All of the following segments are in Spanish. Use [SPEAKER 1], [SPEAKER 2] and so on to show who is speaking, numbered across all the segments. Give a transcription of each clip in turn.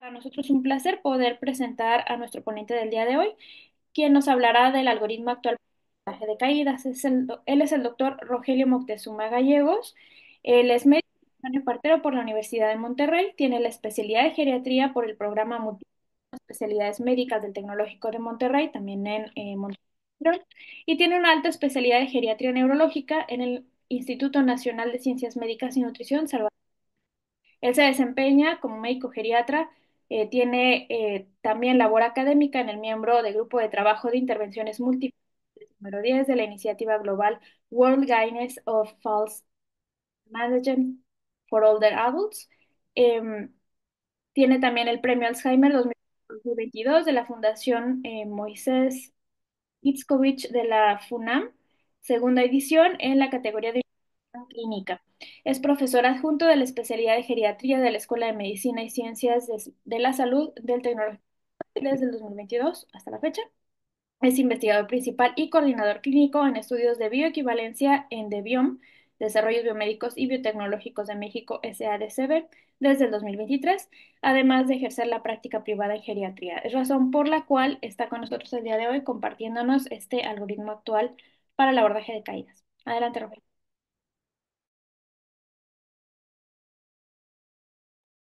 [SPEAKER 1] Para nosotros es un placer poder presentar a nuestro ponente del día de hoy, quien nos hablará del algoritmo actual de aprendizaje de caídas. Él es el doctor Rogelio Moctezuma Gallegos. Él es médico cirujano partero por la Universidad de Monterrey. Tiene la especialidad de geriatría por el programa Multi Especialidades Médicas del Tecnológico de Monterrey, también en Monterrey. Y tiene una alta especialidad de geriatría neurológica en el Instituto Nacional de Ciencias Médicas y Nutrición, Salvador. Él se desempeña como médico geriatra, tiene también labor académica en el miembro del Grupo de Trabajo de Intervenciones Múltiples número 10 de la iniciativa global World Guinness of Falls Management for Older Adults. Em, Tiene también el premio Alzheimer 2022 de la Fundación Moisés Itzkovich de la FUNAM, segunda edición en la categoría de clínica. Es profesor adjunto de la especialidad de geriatría de la Escuela de Medicina y Ciencias de la Salud del Tecnológico desde el 2022 hasta la fecha. Es investigador principal y coordinador clínico en estudios de bioequivalencia en DBIOM, Desarrollos Biomédicos y Biotecnológicos de México, SADCB, desde el 2023, además de ejercer la práctica privada en geriatría. Es razón por la cual está con nosotros el día de hoy compartiéndonos este algoritmo actual para el abordaje de caídas. Adelante, Rogelio.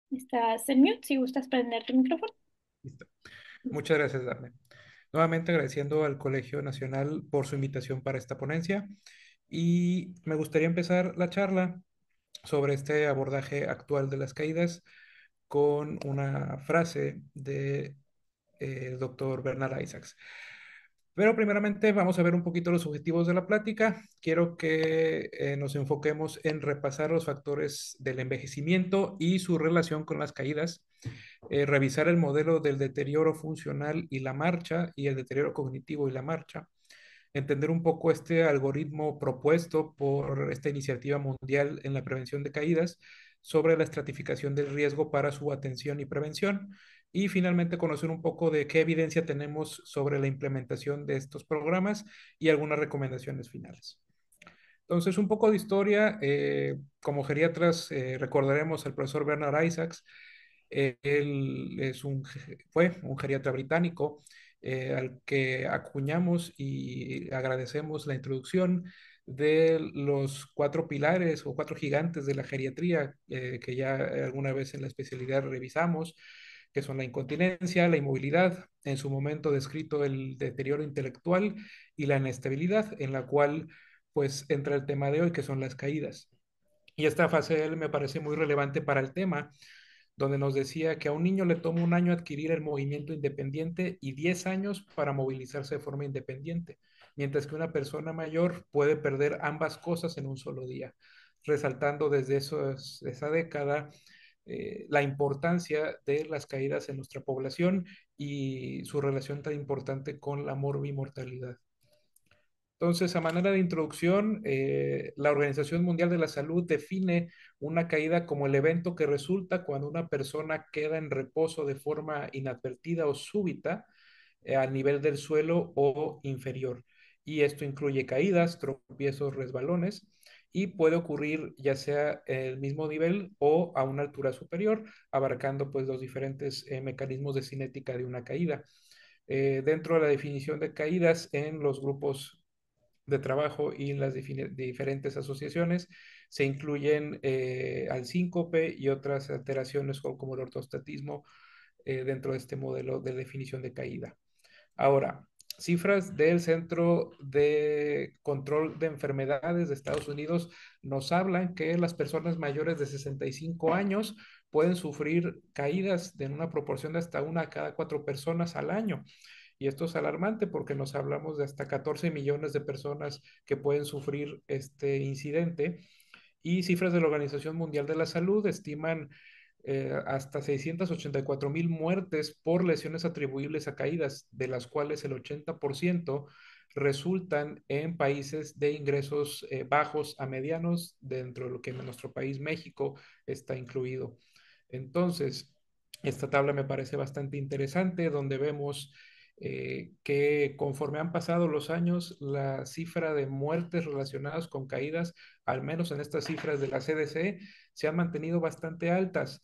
[SPEAKER 1] Estás en mute, si gustas prender tu micrófono.
[SPEAKER 2] Listo. Muchas gracias, Darle. Nuevamente agradeciendo al Colegio Nacional por su invitación para esta ponencia y me gustaría empezar la charla sobre este abordaje actual de las caídas con una frase de doctor Bernard Isaacs. Pero primeramente vamos a ver un poquito los objetivos de la plática. Quiero que nos enfoquemos en repasar los factores del envejecimiento y su relación con las caídas, revisar el modelo del deterioro funcional y la marcha y el deterioro cognitivo y la marcha, entender un poco este algoritmo propuesto por esta iniciativa mundial en la prevención de caídas sobre la estratificación del riesgo para su atención y prevención. Y finalmente conocer un poco de qué evidencia tenemos sobre la implementación de estos programas y algunas recomendaciones finales. Entonces, un poco de historia. Como geriatras, recordaremos al profesor Bernard Isaacs. Él fue un geriatra británico al que acuñamos y agradecemos la introducción de los cuatro pilares o cuatro gigantes de la geriatría que ya alguna vez en la especialidad revisamos, que son la incontinencia, la inmovilidad, en su momento descrito el deterioro intelectual y la inestabilidad, en la cual pues entra el tema de hoy, que son las caídas. Y esta fase de él me parece muy relevante para el tema, donde nos decía que a un niño le toma un año adquirir el movimiento independiente y 10 años para movilizarse de forma independiente, mientras que una persona mayor puede perder ambas cosas en un solo día, resaltando desde esa década la importancia de las caídas en nuestra población y su relación tan importante con la morbimortalidad. Entonces, a manera de introducción, la Organización Mundial de la Salud define una caída como el evento que resulta cuando una persona queda en reposo de forma inadvertida o súbita al nivel del suelo o inferior. Y esto incluye caídas, tropiezos, resbalones y puede ocurrir ya sea en el mismo nivel o a una altura superior, abarcando pues los diferentes mecanismos de cinética de una caída. Dentro de la definición de caídas en los grupos de trabajo y en las diferentes asociaciones se incluyen al síncope y otras alteraciones como el ortostatismo dentro de este modelo de definición de caída. Ahora, cifras del Centro de Control de Enfermedades de Estados Unidos nos hablan que las personas mayores de 65 años pueden sufrir caídas en una proporción de hasta una a cada cuatro personas al año. Y esto es alarmante porque nos hablamos de hasta 14 millones de personas que pueden sufrir este incidente. Y cifras de la Organización Mundial de la Salud estiman hasta 684,000 muertes por lesiones atribuibles a caídas, de las cuales el 80% resultan en países de ingresos bajos a medianos, dentro de lo que en nuestro país, México, está incluido. Entonces, esta tabla me parece bastante interesante, donde vemos que conforme han pasado los años, la cifra de muertes relacionadas con caídas, al menos en estas cifras de la CDC, se han mantenido bastante altas,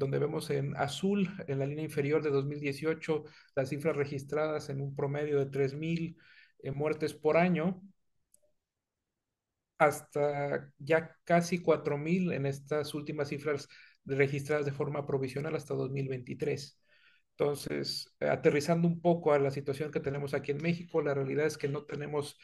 [SPEAKER 2] donde vemos en azul, en la línea inferior de 2018, las cifras registradas en un promedio de 3.000 muertes por año, hasta ya casi 4.000 en estas últimas cifras registradas de forma provisional hasta 2023. Entonces, aterrizando un poco a la situación que tenemos aquí en México, la realidad es que no tenemos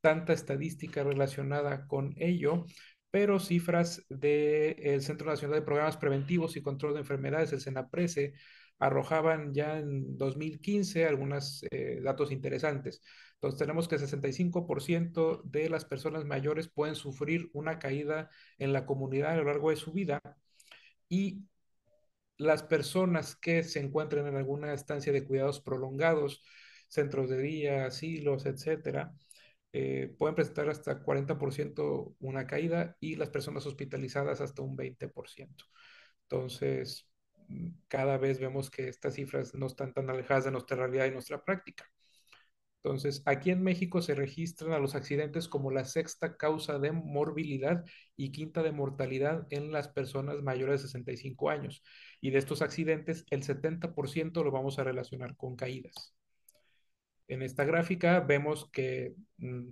[SPEAKER 2] tanta estadística relacionada con ello, pero cifras del Centro Nacional de Programas Preventivos y Control de Enfermedades, el CENAPRESE, arrojaban ya en 2015 algunos datos interesantes. Entonces, tenemos que 65% de las personas mayores pueden sufrir una caída en la comunidad a lo largo de su vida y las personas que se encuentran en alguna estancia de cuidados prolongados, centros de día, asilos, etcétera, pueden presentar hasta 40% una caída y las personas hospitalizadas hasta un 20%. Entonces, cada vez vemos que estas cifras no están tan alejadas de nuestra realidad y nuestra práctica. Entonces, aquí en México se registran a los accidentes como la sexta causa de morbilidad y quinta de mortalidad en las personas mayores de 65 años. Y de estos accidentes, el 70% lo vamos a relacionar con caídas. En esta gráfica vemos que,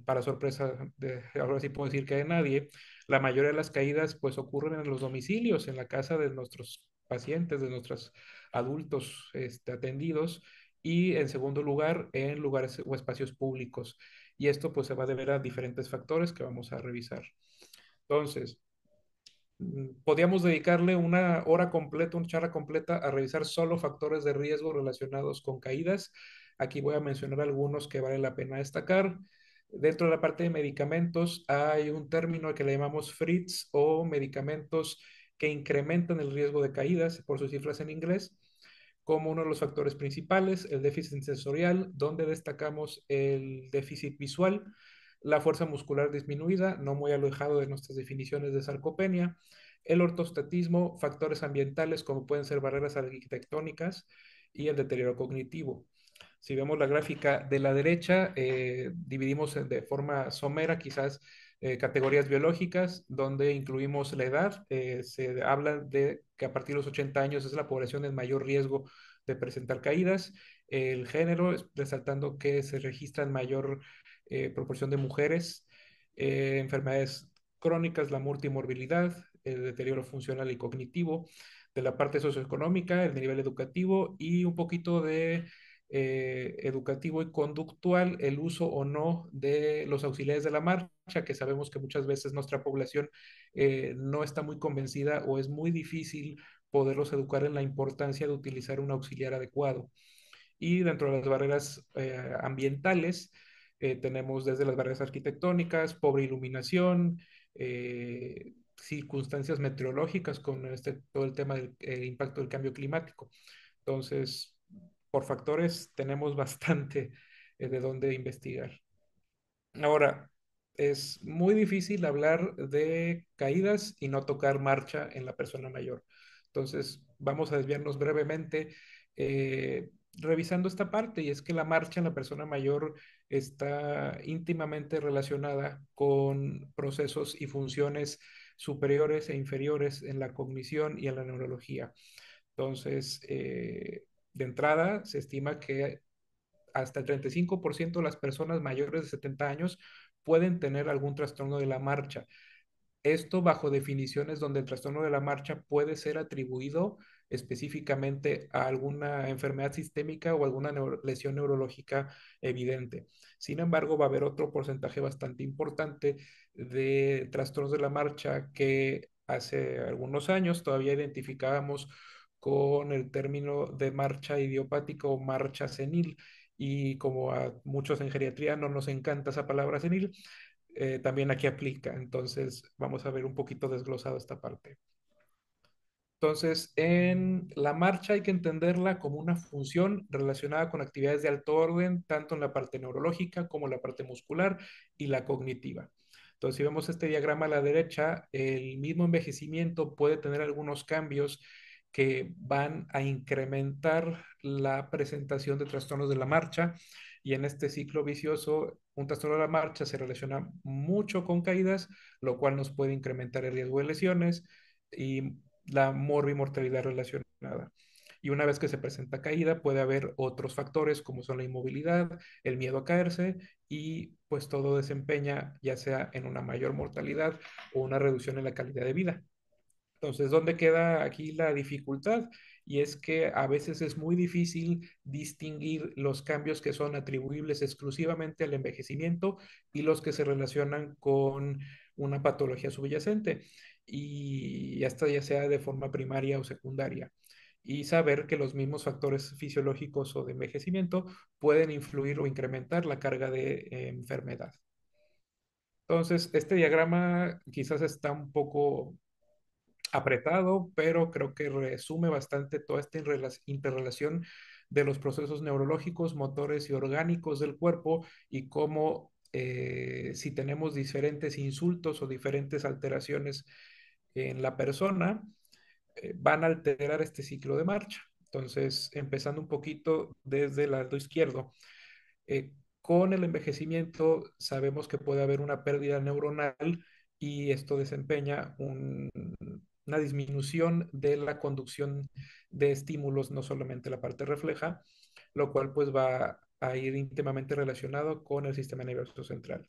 [SPEAKER 2] para sorpresa de, ahora sí puedo decir que de nadie, la mayoría de las caídas pues ocurren en los domicilios, en la casa de nuestros pacientes, de nuestros adultos atendidos, y en segundo lugar en lugares o espacios públicos. Y esto pues se va a deber a diferentes factores que vamos a revisar. Entonces, podríamos dedicarle una hora completa, una charla completa a revisar solo factores de riesgo relacionados con caídas. Aquí voy a mencionar algunos que vale la pena destacar. Dentro de la parte de medicamentos hay un término que le llamamos FRITS o medicamentos que incrementan el riesgo de caídas por sus cifras en inglés, como uno de los factores principales, el déficit sensorial, donde destacamos el déficit visual, la fuerza muscular disminuida, no muy alejado de nuestras definiciones de sarcopenia, el ortostatismo, factores ambientales como pueden ser barreras arquitectónicas y el deterioro cognitivo. Si vemos la gráfica de la derecha, dividimos de forma somera quizás categorías biológicas, donde incluimos la edad. Se habla de que a partir de los 80 años es la población en mayor riesgo de presentar caídas. El género, resaltando que se registran mayor proporción de mujeres, enfermedades crónicas, la multimorbilidad, el deterioro funcional y cognitivo, de la parte socioeconómica, el nivel educativo y un poquito de educativo y conductual, el uso o no de los auxiliares de la marcha, que sabemos que muchas veces nuestra población no está muy convencida o es muy difícil poderlos educar en la importancia de utilizar un auxiliar adecuado. Y dentro de las barreras ambientales, tenemos desde las barreras arquitectónicas, pobre iluminación, circunstancias meteorológicas con todo el tema del impacto del cambio climático. Entonces, por factores tenemos bastante de dónde investigar. Ahora, es muy difícil hablar de caídas y no tocar marcha en la persona mayor. Entonces, vamos a desviarnos brevemente revisando esta parte, y es que la marcha en la persona mayor está íntimamente relacionada con procesos y funciones superiores e inferiores en la cognición y en la neurología. Entonces, de entrada, se estima que hasta el 35% de las personas mayores de 70 años pueden tener algún trastorno de la marcha. Esto bajo definiciones donde el trastorno de la marcha puede ser atribuido específicamente a alguna enfermedad sistémica o alguna lesión neurológica evidente. Sin embargo, va a haber otro porcentaje bastante importante de trastornos de la marcha que hace algunos años todavía identificábamos con el término de marcha idiopática o marcha senil. Y como a muchos en geriatría no nos encanta esa palabra senil, también aquí aplica. Entonces, vamos a ver un poquito desglosado esta parte. Entonces, en la marcha hay que entenderla como una función relacionada con actividades de alto orden, tanto en la parte neurológica como en la parte muscular y la cognitiva. Entonces, si vemos este diagrama a la derecha, el mismo envejecimiento puede tener algunos cambios que van a incrementar la presentación de trastornos de la marcha. Y en este ciclo vicioso, un trastorno de la marcha se relaciona mucho con caídas, lo cual nos puede incrementar el riesgo de lesiones y la morbimortalidad relacionada nada. Y una vez que se presenta caída, puede haber otros factores como son la inmovilidad, el miedo a caerse y pues todo desempeña ya sea en una mayor mortalidad o una reducción en la calidad de vida. Entonces, ¿dónde queda aquí la dificultad? Y es que a veces es muy difícil distinguir los cambios que son atribuibles exclusivamente al envejecimiento y los que se relacionan con una patología subyacente, y hasta ya sea de forma primaria o secundaria. Y saber que los mismos factores fisiológicos o de envejecimiento pueden influir o incrementar la carga de enfermedad. Entonces, este diagrama quizás está un poco apretado, pero creo que resume bastante toda esta interrelación de los procesos neurológicos, motores y orgánicos del cuerpo y cómo si tenemos diferentes insultos o diferentes alteraciones en la persona, van a alterar este ciclo de marcha. Entonces, empezando un poquito desde el lado izquierdo. Con el envejecimiento sabemos que puede haber una pérdida neuronal y esto desempeña una disminución de la conducción de estímulos, no solamente la parte refleja, lo cual pues va a ir íntimamente relacionado con el sistema nervioso central.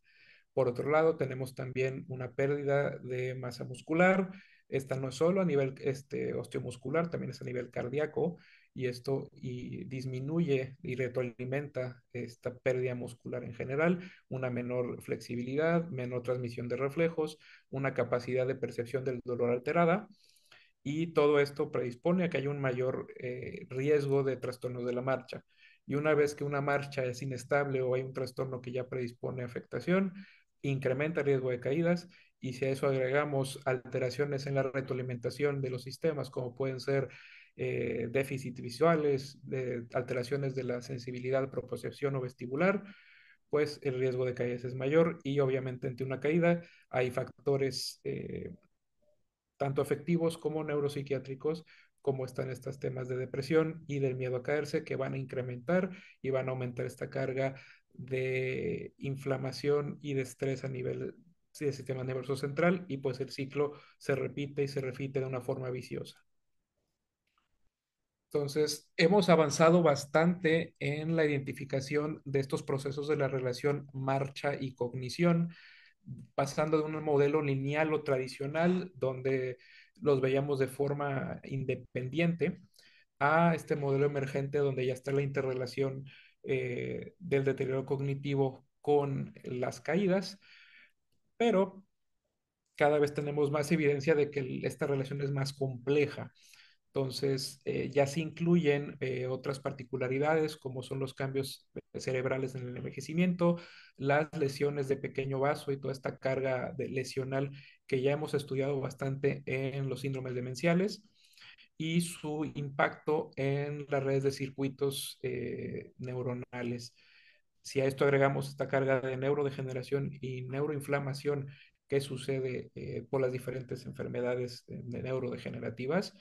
[SPEAKER 2] Por otro lado, tenemos también una pérdida de masa muscular. Esta no es solo a nivel osteomuscular, también es a nivel cardíaco, y esto disminuye y retroalimenta esta pérdida muscular en general, una menor flexibilidad, menor transmisión de reflejos, una capacidad de percepción del dolor alterada, y todo esto predispone a que haya un mayor riesgo de trastornos de la marcha. Y una vez que una marcha es inestable o hay un trastorno que ya predispone a afectación, incrementa el riesgo de caídas, y si a eso agregamos alteraciones en la retroalimentación de los sistemas, como pueden ser déficits visuales, alteraciones de la sensibilidad, propiocepción o vestibular, pues el riesgo de caídas es mayor, y obviamente ante una caída hay factores tanto afectivos como neuropsiquiátricos, como están estos temas de depresión y del miedo a caerse, que van a incrementar y van a aumentar esta carga de inflamación y de estrés a nivel del sistema nervioso central, y pues el ciclo se repite y se repite de una forma viciosa. Entonces, hemos avanzado bastante en la identificación de estos procesos de la relación marcha y cognición, pasando de un modelo lineal o tradicional donde los veíamos de forma independiente a este modelo emergente donde ya está la interrelación del deterioro cognitivo con las caídas, pero cada vez tenemos más evidencia de que esta relación es más compleja. Entonces, ya se incluyen otras particularidades como son los cambios cerebrales en el envejecimiento, las lesiones de pequeño vaso y toda esta carga lesional que ya hemos estudiado bastante en los síndromes demenciales, y su impacto en las redes de circuitos neuronales. Si a esto agregamos esta carga de neurodegeneración y neuroinflamación que sucede por las diferentes enfermedades neurodegenerativas,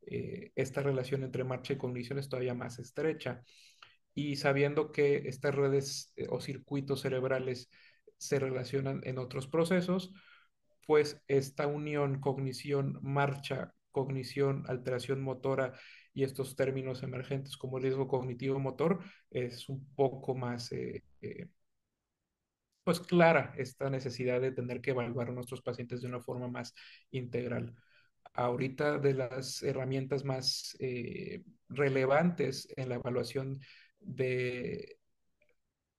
[SPEAKER 2] esta relación entre marcha y cognición es todavía más estrecha. Y sabiendo que estas redes o circuitos cerebrales se relacionan en otros procesos, pues esta unión cognición-marcha, cognición, alteración motora y estos términos emergentes como riesgo cognitivo-motor es un poco más pues clara esta necesidad de tener que evaluar a nuestros pacientes de una forma más integral. Ahorita de las herramientas más relevantes en la evaluación de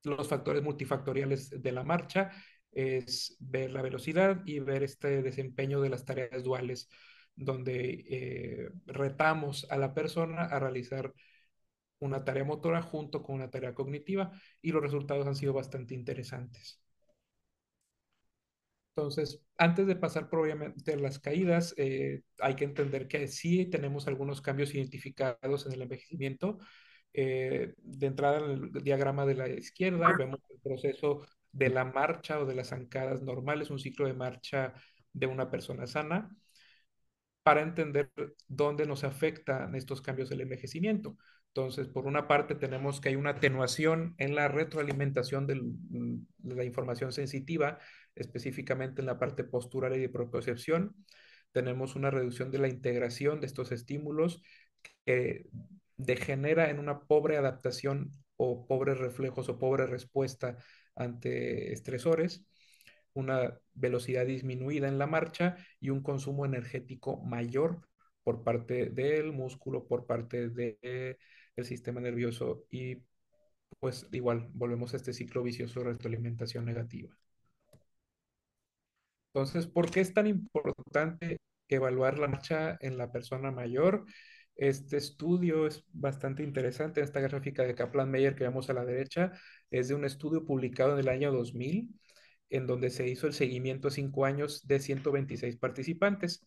[SPEAKER 2] los factores multifactoriales de la marcha es ver la velocidad y ver este desempeño de las tareas duales, donde retamos a la persona a realizar una tarea motora junto con una tarea cognitiva, y los resultados han sido bastante interesantes. Entonces, antes de pasar probablemente a las caídas, hay que entender que sí tenemos algunos cambios identificados en el envejecimiento. De entrada, en el diagrama de la izquierda, vemos el proceso de la marcha o de las zancadas normales, un ciclo de marcha de una persona sana, para entender dónde nos afectan estos cambios del envejecimiento. Entonces, por una parte, tenemos que hay una atenuación en la retroalimentación de la información sensitiva, específicamente en la parte postural y de propiocepción. Tenemos una reducción de la integración de estos estímulos que degenera en una pobre adaptación o pobres reflejos o pobre respuesta ante estresores, una velocidad disminuida en la marcha y un consumo energético mayor por parte del músculo, por parte del sistema nervioso y pues igual volvemos a este ciclo vicioso de retroalimentación negativa. Entonces, ¿por qué es tan importante evaluar la marcha en la persona mayor? Este estudio es bastante interesante. Esta gráfica de Kaplan-Meier que vemos a la derecha es de un estudio publicado en el año 2000, en donde se hizo el seguimiento a 5 años de 126 participantes.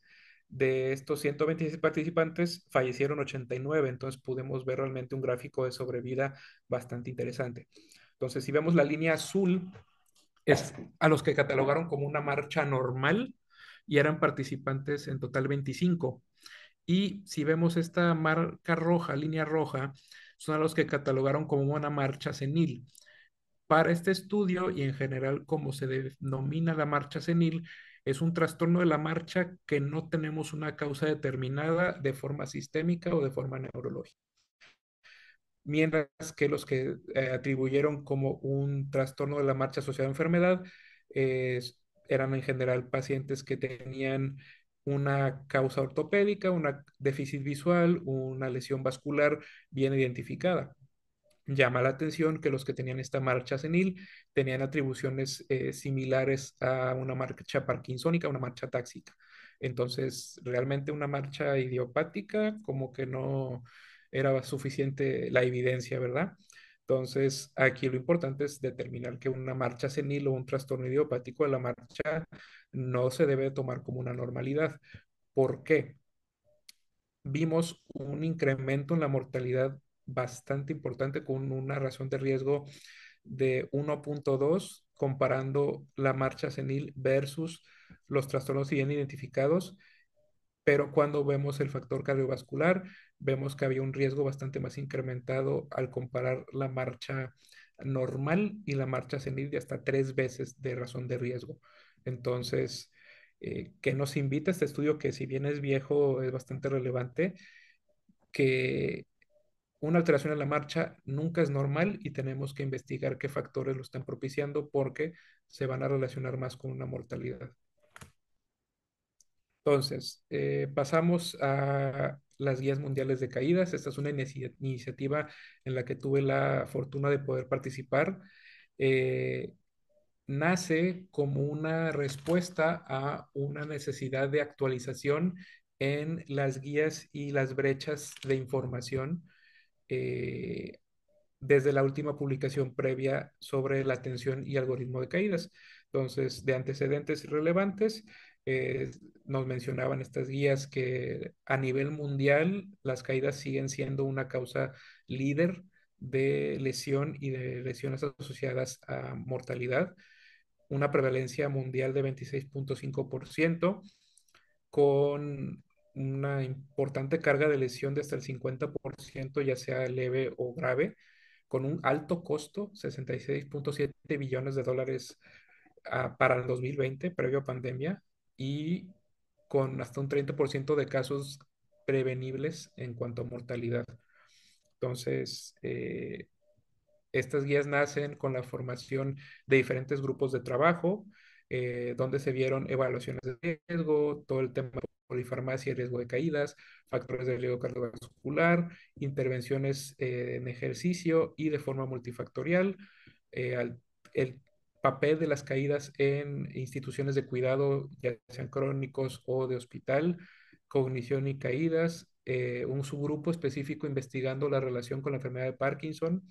[SPEAKER 2] De estos 126 participantes fallecieron 89, entonces pudimos ver realmente un gráfico de sobrevida bastante interesante. Entonces, si vemos la línea azul, es a los que catalogaron como una marcha normal y eran participantes en total 25. Y si vemos esta marca roja, línea roja, son a los que catalogaron como una marcha senil. Para este estudio y en general como se denomina la marcha senil, es un trastorno de la marcha que no tenemos una causa determinada de forma sistémica o de forma neurológica, mientras que los que atribuyeron como un trastorno de la marcha asociado a enfermedad eh, eran en general pacientes que tenían una causa ortopédica, una déficit visual, una lesión vascular bien identificada. Llama la atención que los que tenían esta marcha senil tenían atribuciones similares a una marcha parkinsónica, una marcha táxica. Entonces, realmente una marcha idiopática, como que no era suficiente la evidencia, ¿verdad? Entonces, aquí lo importante es determinar que una marcha senil o un trastorno idiopático de la marcha no se debe tomar como una normalidad. ¿Por qué? Vimos un incremento en la mortalidad bastante importante con una razón de riesgo de 1.2 comparando la marcha senil versus los trastornos bien identificados, pero cuando vemos el factor cardiovascular, vemos que había un riesgo bastante más incrementado al comparar la marcha normal y la marcha senil de hasta 3 veces de razón de riesgo. Entonces, ¿qué nos invita este estudio que si bien es viejo, es bastante relevante? Que una alteración en la marcha nunca es normal y tenemos que investigar qué factores lo están propiciando porque se van a relacionar más con una mortalidad. Entonces, pasamos a las guías mundiales de caídas. Esta es una iniciativa en la que tuve la fortuna de poder participar. Eh, Nace como una respuesta a una necesidad de actualización en las guías y las brechas de información eh, desde la última publicación previa sobre la atención y algoritmo de caídas. Entonces, de antecedentes relevantes, eh, nos mencionaban estas guías que a nivel mundial las caídas siguen siendo una causa líder de lesión y de lesiones asociadas a mortalidad, una prevalencia mundial de 26.5%, con una importante carga de lesión de hasta el 50%, ya sea leve o grave, con un alto costo, 66.7 billones de dólares para el 2020, previo a pandemia, y con hasta un 30% de casos prevenibles en cuanto a mortalidad. Entonces, estas guías nacen con la formación de diferentes grupos de trabajo, donde se vieron evaluaciones de riesgo, todo el tema de polifarmacia y riesgo de caídas, factores de riesgo cardiovascular, intervenciones en ejercicio y de forma multifactorial, el papel de las caídas en instituciones de cuidado, ya sean crónicos o de hospital, cognición y caídas, un subgrupo específico investigando la relación con la enfermedad de Parkinson,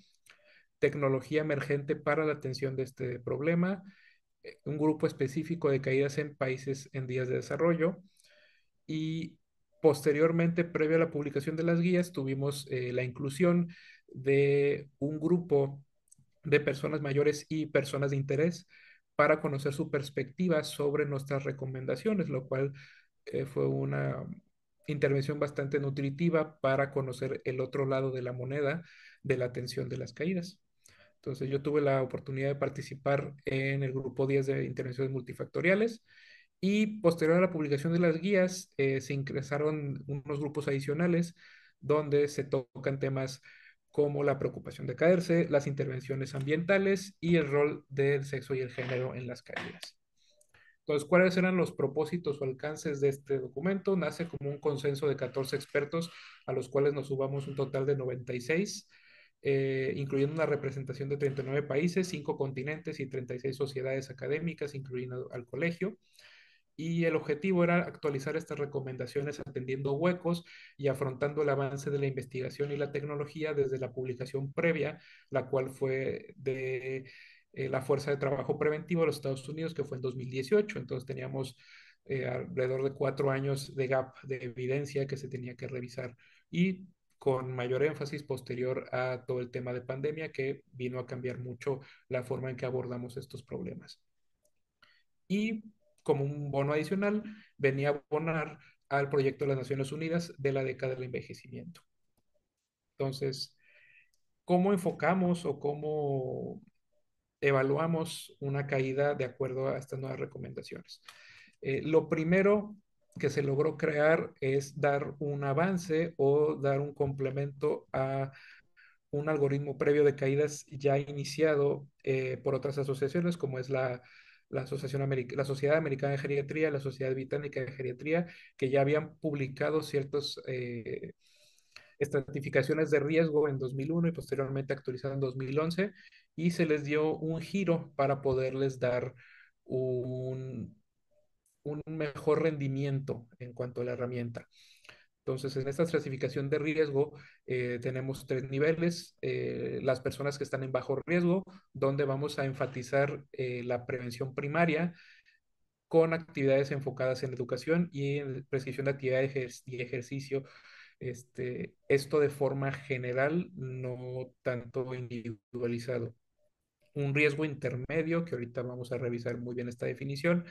[SPEAKER 2] tecnología emergente para la atención de este problema, un grupo específico de caídas en países en vías de desarrollo y posteriormente, previo a la publicación de las guías, tuvimos la inclusión de un grupo de personas mayores y personas de interés para conocer su perspectiva sobre nuestras recomendaciones, lo cual fue una intervención bastante nutritiva para conocer el otro lado de la moneda de la atención de las caídas. Entonces yo tuve la oportunidad de participar en el grupo 10 de intervenciones multifactoriales y posterior a la publicación de las guías se ingresaron unos grupos adicionales donde se tocan temas como la preocupación de caerse, las intervenciones ambientales y el rol del sexo y el género en las caídas. Entonces, ¿cuáles eran los propósitos o alcances de este documento? Nace como un consenso de 14 expertos, a los cuales nos subamos un total de 96, incluyendo una representación de 39 países, 5 continentes y 36 sociedades académicas, incluyendo al colegio. Y el objetivo era actualizar estas recomendaciones atendiendo huecos y afrontando el avance de la investigación y la tecnología desde la publicación previa, la cual fue de la Fuerza de Trabajo Preventivo de los Estados Unidos, que fue en 2018. Entonces teníamos alrededor de 4 años de gap de evidencia que se tenía que revisar y con mayor énfasis posterior a todo el tema de pandemia que vino a cambiar mucho la forma en que abordamos estos problemas. Y como un bono adicional, venía a abonar al proyecto de las Naciones Unidas de la década del envejecimiento. Entonces, ¿cómo enfocamos o cómo evaluamos una caída de acuerdo a estas nuevas recomendaciones? Lo primero que se logró crear es dar un avance o dar un complemento a un algoritmo previo de caídas ya iniciado por otras asociaciones, como es la Sociedad Americana de Geriatría, la Sociedad Británica de Geriatría, que ya habían publicado ciertas estratificaciones de riesgo en 2001 y posteriormente actualizado en 2011, y se les dio un giro para poderles dar un, un mejor rendimiento en cuanto a la herramienta. Entonces, en esta clasificación de riesgo tenemos 3 niveles. Las personas que están en bajo riesgo, donde vamos a enfatizar la prevención primaria con actividades enfocadas en educación y en prescripción de actividades y ejercicio. Esto de forma general, no tanto individualizado. Un riesgo intermedio, que ahorita vamos a revisar muy bien esta definición,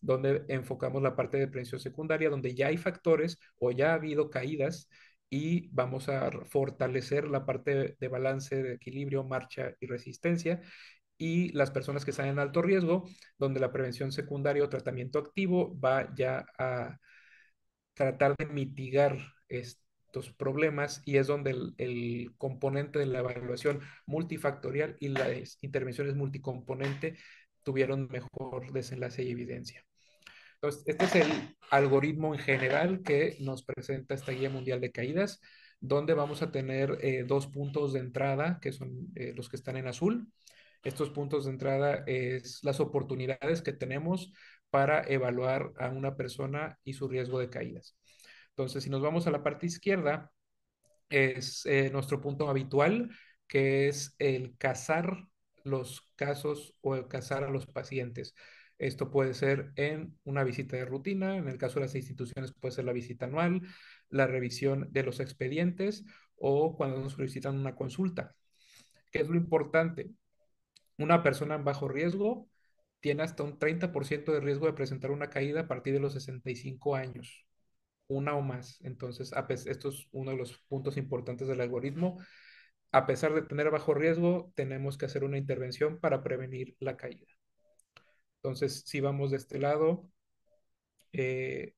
[SPEAKER 2] donde enfocamos la parte de prevención secundaria, donde ya hay factores o ya ha habido caídas y vamos a fortalecer la parte de balance, de equilibrio, marcha y resistencia. Y las personas que están en alto riesgo, donde la prevención secundaria o tratamiento activo va ya a tratar de mitigar estos problemas y es donde el componente de la evaluación multifactorial y las intervenciones multicomponente tuvieron mejor desenlace y evidencia. Entonces, este es el algoritmo en general que nos presenta esta guía mundial de caídas, donde vamos a tener 2 puntos de entrada, que son los que están en azul. Estos puntos de entrada es las oportunidades que tenemos para evaluar a una persona y su riesgo de caídas. Entonces, si nos vamos a la parte izquierda, es nuestro punto habitual, que es el cazar los casos o el cazar a los pacientes. Esto puede ser en una visita de rutina, en el caso de las instituciones puede ser la visita anual, la revisión de los expedientes o cuando nos solicitan una consulta. ¿Qué es lo importante? Una persona en bajo riesgo tiene hasta un 30% de riesgo de presentar una caída a partir de los 65 años, una o más. Entonces, esto es uno de los puntos importantes del algoritmo. A pesar de tener bajo riesgo, tenemos que hacer una intervención para prevenir la caída. Entonces, si vamos de este lado, eh,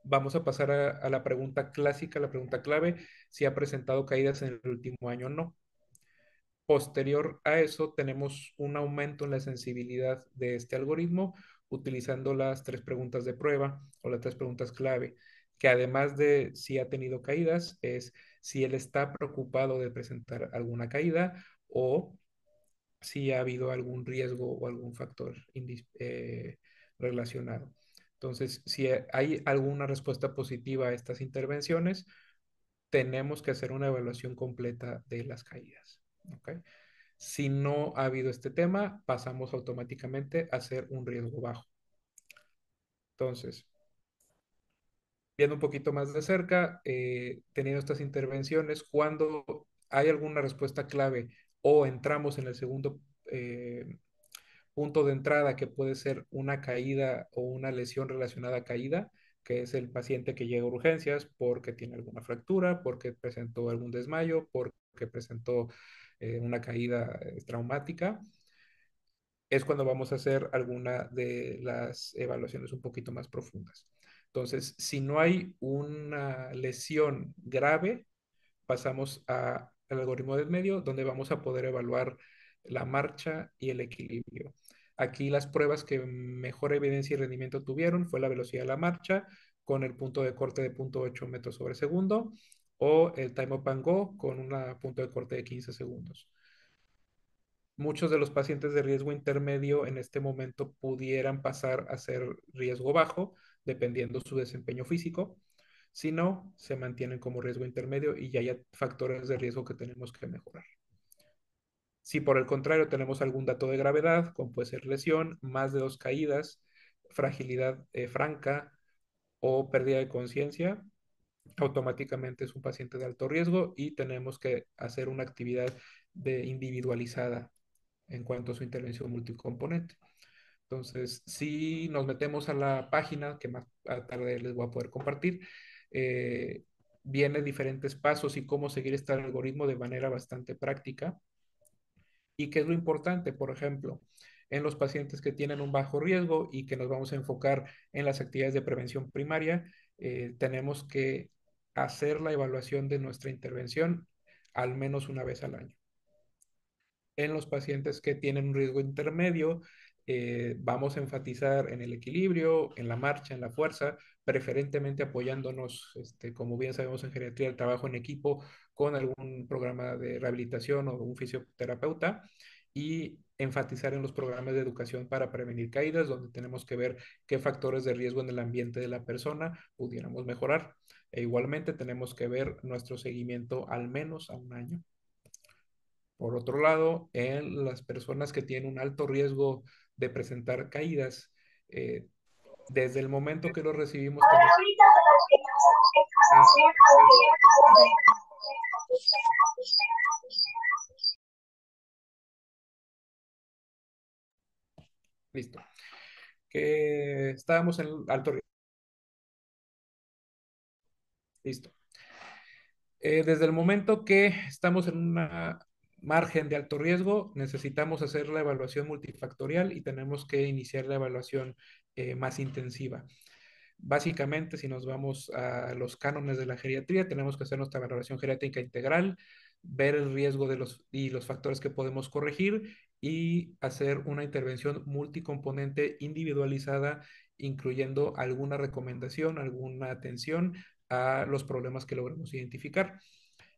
[SPEAKER 2] vamos a pasar a la pregunta clásica, la pregunta clave, si ha presentado caídas en el último año o no. Posterior a eso, tenemos un aumento en la sensibilidad de este algoritmo utilizando las 3 preguntas de prueba o las 3 preguntas clave, que además de si ha tenido caídas, es si él está preocupado de presentar alguna caída o si ha habido algún riesgo o algún factor relacionado. Entonces, si hay alguna respuesta positiva a estas intervenciones, tenemos que hacer una evaluación completa de las caídas. ¿Ok? Si no ha habido este tema, pasamos automáticamente a ser un riesgo bajo. Entonces, viendo un poquito más de cerca, teniendo estas intervenciones, cuando hay alguna respuesta clave o entramos en el segundo punto de entrada, que puede ser una caída o una lesión relacionada a caída, que es el paciente que llega a urgencias porque tiene alguna fractura, porque presentó algún desmayo, porque presentó una caída traumática, es cuando vamos a hacer alguna de las evaluaciones un poquito más profundas. Entonces, si no hay una lesión grave, pasamos al algoritmo del medio, donde vamos a poder evaluar la marcha y el equilibrio. Aquí las pruebas que mejor evidencia y rendimiento tuvieron fue la velocidad de la marcha con el punto de corte de 0.8 metros sobre segundo o el time up and go con un punto de corte de 15 segundos. Muchos de los pacientes de riesgo intermedio en este momento pudieran pasar a ser riesgo bajo, dependiendo su desempeño físico. Si no, se mantienen como riesgo intermedio y ya hay factores de riesgo que tenemos que mejorar. Si por el contrario tenemos algún dato de gravedad, como puede ser lesión, más de 2 caídas, fragilidad franca o pérdida de conciencia, automáticamente es un paciente de alto riesgo y tenemos que hacer una actividad individualizada en cuanto a su intervención multicomponente. Entonces, si nos metemos a la página, que más tarde les voy a poder compartir, eh, viene diferentes pasos y cómo seguir este algoritmo de manera bastante práctica. ¿Y qué es lo importante? Por ejemplo, en los pacientes que tienen un bajo riesgo y que nos vamos a enfocar en las actividades de prevención primaria, tenemos que hacer la evaluación de nuestra intervención al menos una vez al año. En los pacientes que tienen un riesgo intermedio, vamos a enfatizar en el equilibrio, en la marcha, en la fuerza, preferentemente apoyándonos, como bien sabemos en geriatría, el trabajo en equipo con algún programa de rehabilitación o un fisioterapeuta y enfatizar en los programas de educación para prevenir caídas, donde tenemos que ver qué factores de riesgo en el ambiente de la persona pudiéramos mejorar. E igualmente tenemos que ver nuestro seguimiento al menos a un año. Por otro lado, en las personas que tienen un alto riesgo de presentar caídas, eh, desde el momento que lo recibimos tenemos que... Listo. Que estábamos en alto riesgo. Listo. Desde el momento que estamos en una margen de alto riesgo, necesitamos hacer la evaluación multifactorial y tenemos que iniciar la evaluación más intensiva. Básicamente, si nos vamos a los cánones de la geriatría, tenemos que hacer nuestra valoración geriátrica integral, ver el riesgo y los factores que podemos corregir y hacer una intervención multicomponente individualizada, incluyendo alguna recomendación, alguna atención a los problemas que logremos identificar.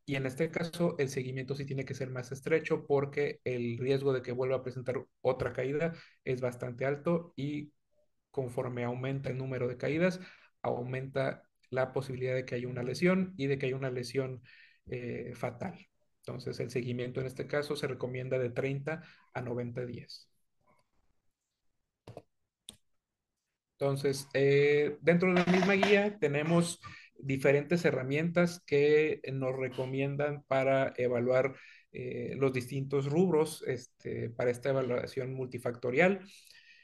[SPEAKER 2] Y en este caso, el seguimiento sí tiene que ser más estrecho porque el riesgo de que vuelva a presentar otra caída es bastante alto y conforme aumenta el número de caídas, aumenta la posibilidad de que haya una lesión y de que haya una lesión fatal. Entonces, el seguimiento en este caso se recomienda de 30 a 90 días. Entonces, dentro de la misma guía tenemos diferentes herramientas que nos recomiendan para evaluar los distintos rubros para esta evaluación multifactorial.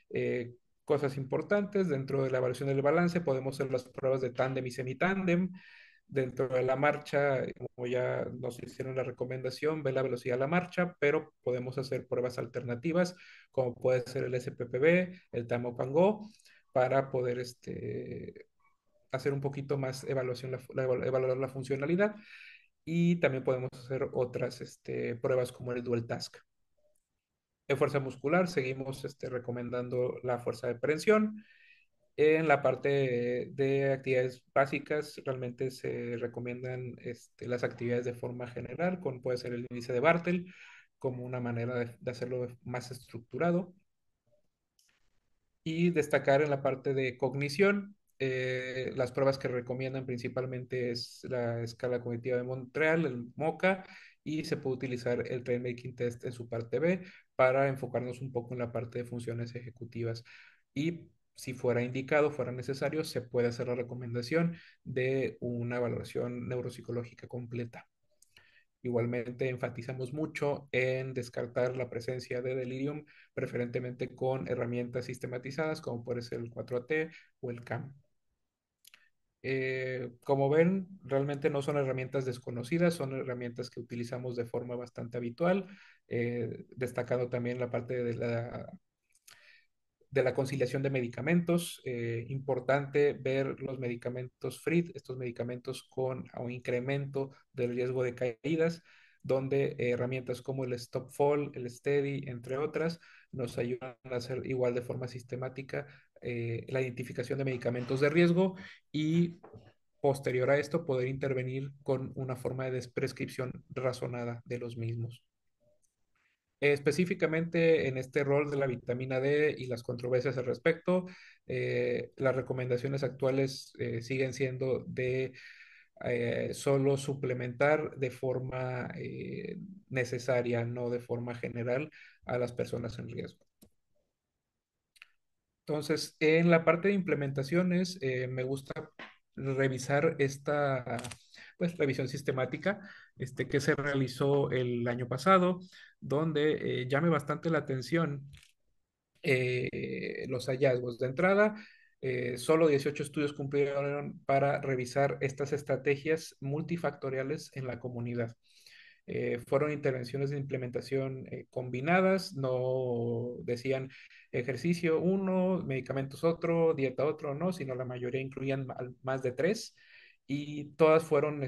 [SPEAKER 2] Eh, Cosas importantes, dentro de la evaluación del balance podemos hacer las pruebas de tándem y semitándem. Dentro de la marcha, como ya nos hicieron la recomendación, ve la velocidad de la marcha, pero podemos hacer pruebas alternativas, como puede ser el SPPB, el Time Up and Go, para poder hacer un poquito más evaluación, evaluar la funcionalidad. Y también podemos hacer otras pruebas como el Dual Task. En fuerza muscular seguimos recomendando la fuerza de prensión. En la parte de actividades básicas, realmente se recomiendan las actividades de forma general, como puede ser el índice de Bartel, como una manera de hacerlo más estructurado. Y destacar en la parte de cognición, las pruebas que recomiendan principalmente es la escala cognitiva de Montreal, el MoCA, y se puede utilizar el Train Making Test en su parte B para enfocarnos un poco en la parte de funciones ejecutivas. Y si fuera indicado, fuera necesario, se puede hacer la recomendación de una valoración neuropsicológica completa. Igualmente enfatizamos mucho en descartar la presencia de delirium, preferentemente con herramientas sistematizadas como puede ser el 4T o el CAM. Como ven, realmente no son herramientas desconocidas, son herramientas que utilizamos de forma bastante habitual, destacando también la parte de de la conciliación de medicamentos. Importante ver los medicamentos FRID, estos medicamentos con un incremento del riesgo de caídas, donde herramientas como el Stop Fall, el Steady, entre otras, nos ayudan a hacer igual de forma sistemática la identificación de medicamentos de riesgo y posterior a esto poder intervenir con una forma de prescripción razonada de los mismos. Específicamente en este rol de la vitamina D y las controversias al respecto, las recomendaciones actuales siguen siendo de solo suplementar de forma necesaria, no de forma general a las personas en riesgo. Entonces, en la parte de implementaciones, me gusta revisar esta pues, revisión sistemática que se realizó el año pasado, donde llame bastante la atención los hallazgos. De entrada, solo 18 estudios cumplieron para revisar estas estrategias multifactoriales en la comunidad. Fueron intervenciones de implementación combinadas, no decían ejercicio uno, medicamentos otro, dieta otro, no, sino la mayoría incluían más de tres y todas fueron,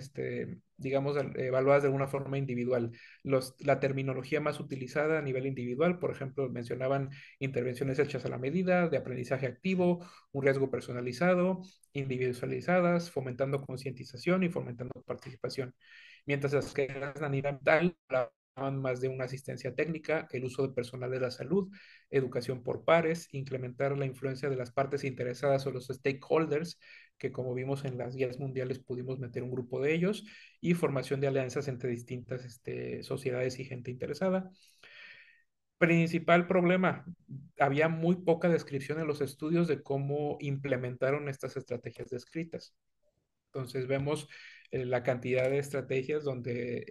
[SPEAKER 2] digamos, evaluadas de alguna forma individual. La terminología más utilizada a nivel individual, por ejemplo, mencionaban intervenciones hechas a la medida, de aprendizaje activo, un riesgo personalizado, individualizadas, fomentando concientización y fomentando participación. Mientras las que eran a nivel mental hablaban más de una asistencia técnica, el uso de personal de la salud, educación por pares, incrementar la influencia de las partes interesadas o los stakeholders, que como vimos en las guías mundiales pudimos meter un grupo de ellos, y formación de alianzas entre distintas sociedades y gente interesada. Principal problema, había muy poca descripción en los estudios de cómo implementaron estas estrategias descritas. Entonces vemos la cantidad de estrategias donde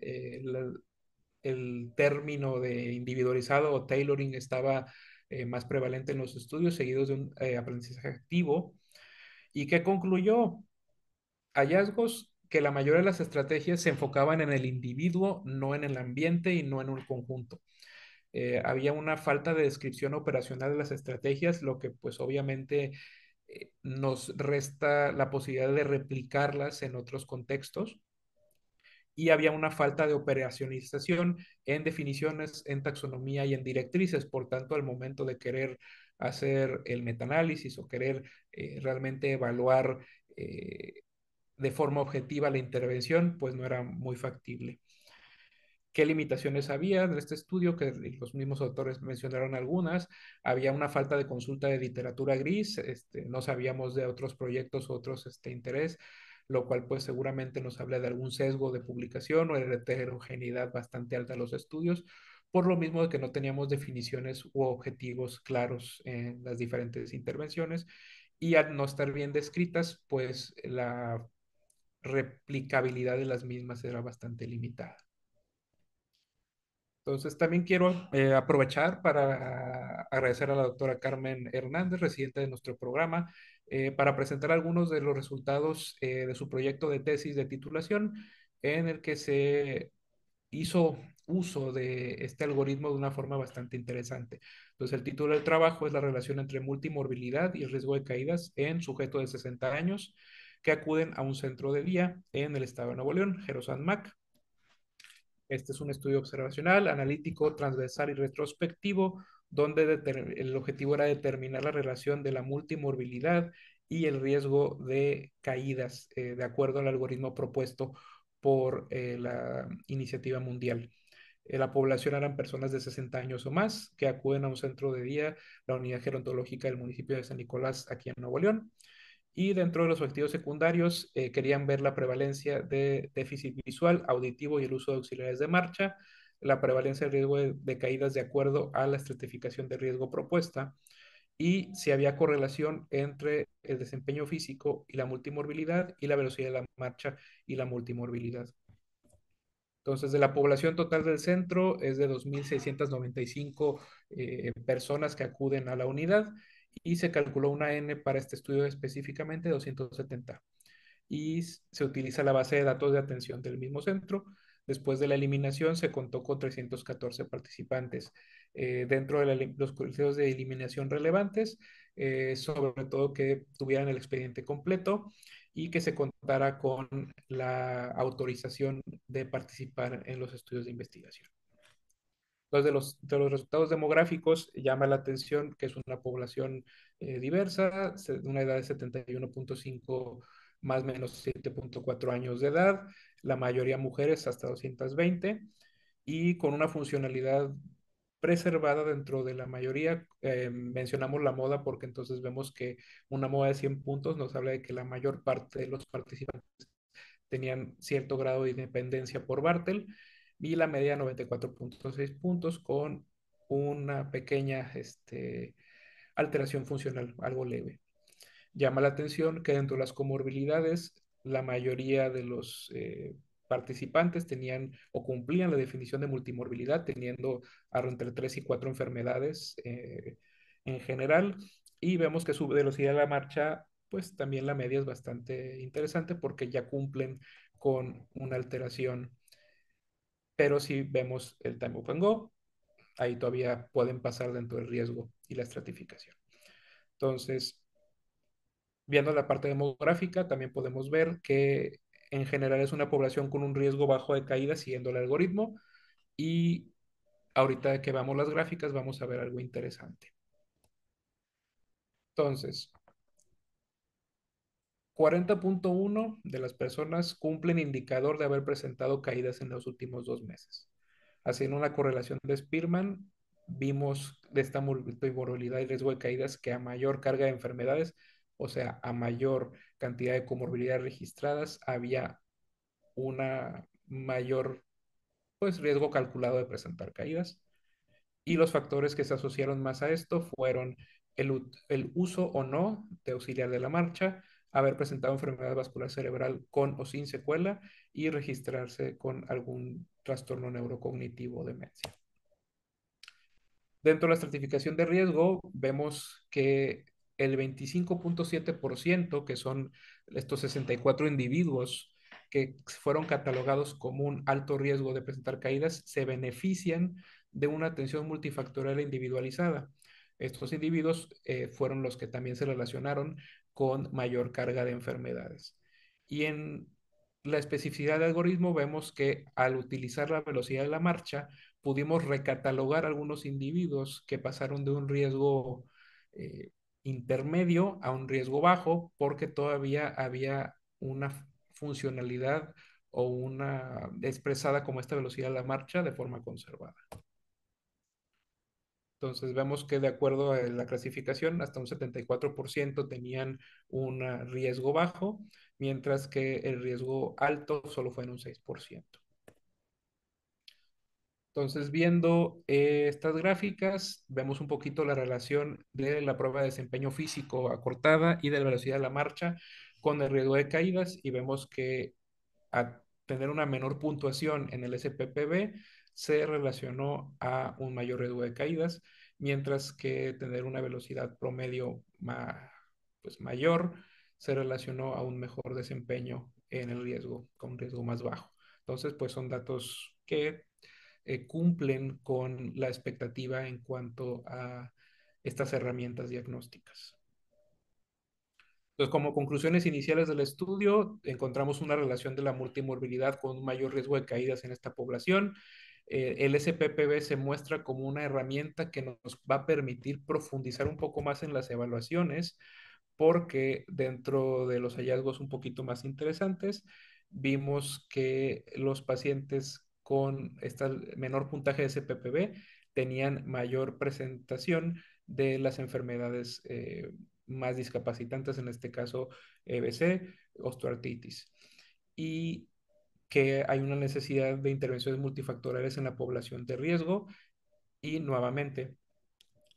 [SPEAKER 2] el término de individualizado o tailoring estaba más prevalente en los estudios, seguidos de un aprendizaje activo. ¿Y qué concluyó? Hallazgos que la mayoría de las estrategias se enfocaban en el individuo, no en el ambiente y no en un conjunto. Había una falta de descripción operacional de las estrategias, lo que pues obviamente nos resta la posibilidad de replicarlas en otros contextos y había una falta de operacionalización en definiciones, en taxonomía y en directrices. Por tanto, al momento de querer hacer el metaanálisis o querer realmente evaluar de forma objetiva la intervención, pues no era muy factible. ¿Qué limitaciones había en este estudio? Que los mismos autores mencionaron algunas. Había una falta de consulta de literatura gris, no sabíamos de otros proyectos, otros interés, lo cual pues seguramente nos habla de algún sesgo de publicación o de heterogeneidad bastante alta de los estudios, por lo mismo de que no teníamos definiciones u objetivos claros en las diferentes intervenciones y al no estar bien descritas, pues la replicabilidad de las mismas era bastante limitada. Entonces, también quiero aprovechar para agradecer a la doctora Carmen Hernández, residente de nuestro programa, para presentar algunos de los resultados de su proyecto de tesis de titulación, en el que se hizo uso de este algoritmo de una forma bastante interesante. Entonces, el título del trabajo es la relación entre multimorbilidad y el riesgo de caídas en sujetos de 60 años que acuden a un centro de día en el estado de Nuevo León, Jerosan Mac. Este es un estudio observacional, analítico, transversal y retrospectivo, donde el objetivo era determinar la relación de la multimorbilidad y el riesgo de caídas, de acuerdo al algoritmo propuesto por la iniciativa mundial. La población eran personas de 60 años o más que acuden a un centro de día, la unidad gerontológica del municipio de San Nicolás, aquí en Nuevo León. Y dentro de los objetivos secundarios, querían ver la prevalencia de déficit visual, auditivo y el uso de auxiliares de marcha, la prevalencia del riesgo de caídas de acuerdo a la estratificación de riesgo propuesta y si había correlación entre el desempeño físico y la multimorbilidad y la velocidad de la marcha y la multimorbilidad. Entonces, de la población total del centro es de 2.695 personas que acuden a la unidad y se calculó una N para este estudio específicamente 270. Y se utiliza la base de datos de atención del mismo centro, Después de la eliminación se contó con 314 participantes. Dentro de los criterios de eliminación relevantes, sobre todo que tuvieran el expediente completo y que se contara con la autorización de participar en los estudios de investigación. Entonces, de los resultados demográficos, llama la atención que es una población diversa, una edad de 71.5 más o menos 7.4 años de edad, la mayoría mujeres hasta 220 y con una funcionalidad preservada dentro de la mayoría. Mencionamos la moda porque entonces vemos que una moda de 100 puntos nos habla de que la mayor parte de los participantes tenían cierto grado de independencia por Bartel y la media 94.6 puntos con una pequeña alteración funcional, algo leve. Llama la atención que dentro de las comorbilidades, la mayoría de los participantes tenían o cumplían la definición de multimorbilidad, teniendo entre 3 y 4 enfermedades en general. Y vemos que su velocidad de la marcha, pues también la media es bastante interesante porque ya cumplen con una alteración. Pero si vemos el Time Up and Go, ahí todavía pueden pasar dentro del riesgo y la estratificación. Entonces, viendo la parte demográfica, también podemos ver que en general es una población con un riesgo bajo de caída siguiendo el algoritmo y ahorita que vamos las gráficas vamos a ver algo interesante. Entonces, 40.1 de las personas cumplen indicador de haber presentado caídas en los últimos 2 meses. Haciendo una correlación de Spearman, vimos de esta morbilidad y riesgo de caídas que a mayor carga de enfermedades, o sea, a mayor cantidad de comorbilidades registradas, había una mayor pues, riesgo calculado de presentar caídas. Y los factores que se asociaron más a esto fueron el uso o no de auxiliar de la marcha, haber presentado enfermedad vascular cerebral con o sin secuela y registrarse con algún trastorno neurocognitivo o demencia. Dentro de la estratificación de riesgo, vemos que el 25.7%, que son estos 64 individuos que fueron catalogados como un alto riesgo de presentar caídas, se benefician de una atención multifactorial e individualizada. Estos individuos fueron los que también se relacionaron con mayor carga de enfermedades. Y en la especificidad del algoritmo vemos que al utilizar la velocidad de la marcha, pudimos recatalogar algunos individuos que pasaron de un riesgo eh, intermedio a un riesgo bajo porque todavía había una funcionalidad o una expresada como esta velocidad de la marcha de forma conservada. Entonces vemos que de acuerdo a la clasificación, hasta un 74% tenían un riesgo bajo, mientras que el riesgo alto solo fue en un 6%. Entonces, viendo estas gráficas, vemos un poquito la relación de la prueba de desempeño físico acortada y de la velocidad de la marcha con el riesgo de caídas y vemos que a tener una menor puntuación en el SPPB se relacionó a un mayor riesgo de caídas, mientras que tener una velocidad promedio pues mayor se relacionó a un mejor desempeño en el riesgo, con un riesgo más bajo. Entonces, pues son datos que cumplen con la expectativa en cuanto a estas herramientas diagnósticas. Entonces, como conclusiones iniciales del estudio, encontramos una relación de la multimorbilidad con un mayor riesgo de caídas en esta población. El SPPB se muestra como una herramienta que nos va a permitir profundizar un poco más en las evaluaciones, porque dentro de los hallazgos un poquito más interesantes, vimos que los pacientes con este menor puntaje de SPPB tenían mayor presentación de las enfermedades más discapacitantes, en este caso EBC, osteoartritis, y que hay una necesidad de intervenciones multifactoriales en la población de riesgo y nuevamente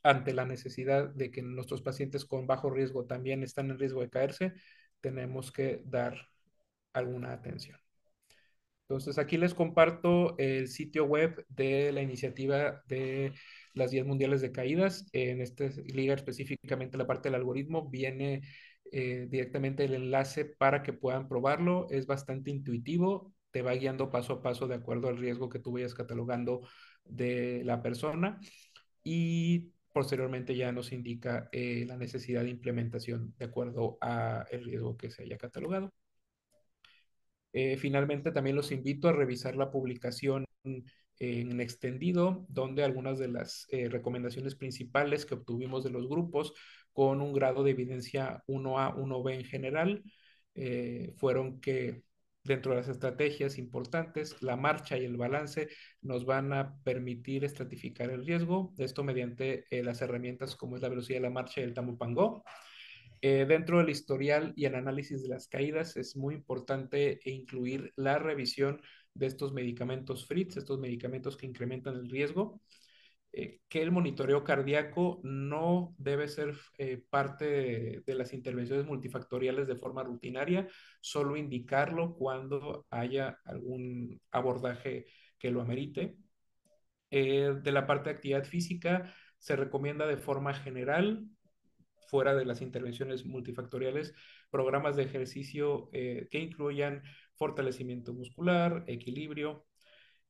[SPEAKER 2] ante la necesidad de que nuestros pacientes con bajo riesgo también están en riesgo de caerse, tenemos que dar alguna atención. Entonces, aquí les comparto el sitio web de la iniciativa de las 10 mundiales de caídas. En esta liga específicamente la parte del algoritmo viene directamente el enlace para que puedan probarlo. Es bastante intuitivo te va guiando paso a paso de acuerdo al riesgo que tú vayas catalogando de la persona y posteriormente ya nos indica la necesidad de implementación de acuerdo a el riesgo que se haya catalogado. Finalmente, también los invito a revisar la publicación en extendido, donde algunas de las recomendaciones principales que obtuvimos de los grupos con un grado de evidencia 1A, 1B en general, fueron que dentro de las estrategias importantes, la marcha y el balance nos van a permitir estratificar el riesgo, esto mediante las herramientas como es la velocidad de la marcha y el Tamu-Pango. Dentro del historial y el análisis de las caídas es muy importante incluir la revisión de estos medicamentos FRITZ, estos medicamentos que incrementan el riesgo, que el monitoreo cardíaco no debe ser parte de las intervenciones multifactoriales de forma rutinaria, solo indicarlo cuando haya algún abordaje que lo amerite. De la parte de actividad física, se recomienda de forma general fuera de las intervenciones multifactoriales, programas de ejercicio que incluyan fortalecimiento muscular, equilibrio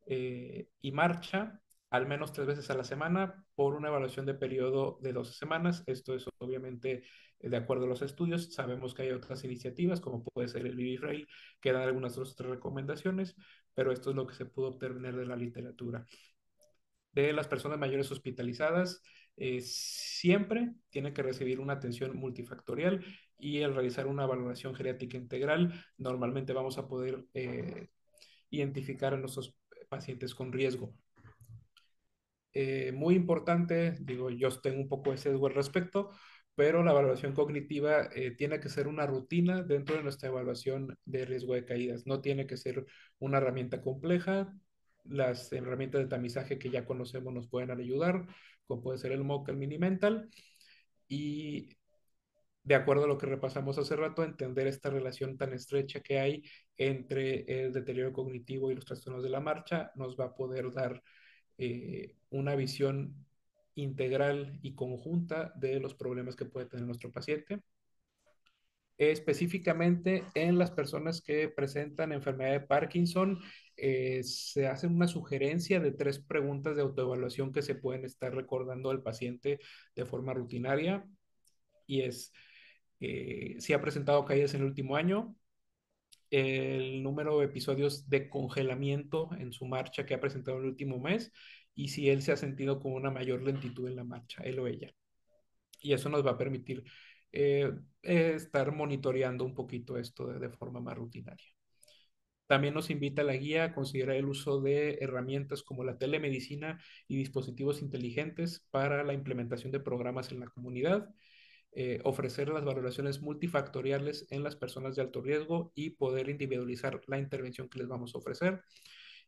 [SPEAKER 2] y marcha, al menos 3 veces a la semana, por una evaluación de periodo de 12 semanas. Esto es obviamente de acuerdo a los estudios. Sabemos que hay otras iniciativas, como puede ser el BB-Frail, que dan algunas otras recomendaciones, pero esto es lo que se pudo obtener de la literatura de las personas mayores hospitalizadas siempre tienen que recibir una atención multifactorial y al realizar una valoración geriátrica integral, normalmente vamos a poder identificar a nuestros pacientes con riesgo. Muy importante, digo, yo tengo un poco de sesgo al respecto, pero la evaluación cognitiva tiene que ser una rutina dentro de nuestra evaluación de riesgo de caídas. No tiene que ser una herramienta compleja. Las herramientas de tamizaje que ya conocemos nos pueden ayudar, como puede ser el MOC, el Mini-Mental, y de acuerdo a lo que repasamos hace rato, entender esta relación tan estrecha que hay entre el deterioro cognitivo y los trastornos de la marcha nos va a poder dar una visión integral y conjunta de los problemas que puede tener nuestro paciente. Específicamente en las personas que presentan enfermedad de Parkinson, se hace una sugerencia de 3 preguntas de autoevaluación que se pueden estar recordando al paciente de forma rutinaria y es si ha presentado caídas en el último año, el número de episodios de congelamiento en su marcha que ha presentado en el último mes y si él se ha sentido con una mayor lentitud en la marcha, él o ella. Y eso nos va a permitir estar monitoreando un poquito esto de forma más rutinaria. También nos invita la guía a considerar el uso de herramientas como la telemedicina y dispositivos inteligentes para la implementación de programas en la comunidad, ofrecer las valoraciones multifactoriales en las personas de alto riesgo y poder individualizar la intervención que les vamos a ofrecer.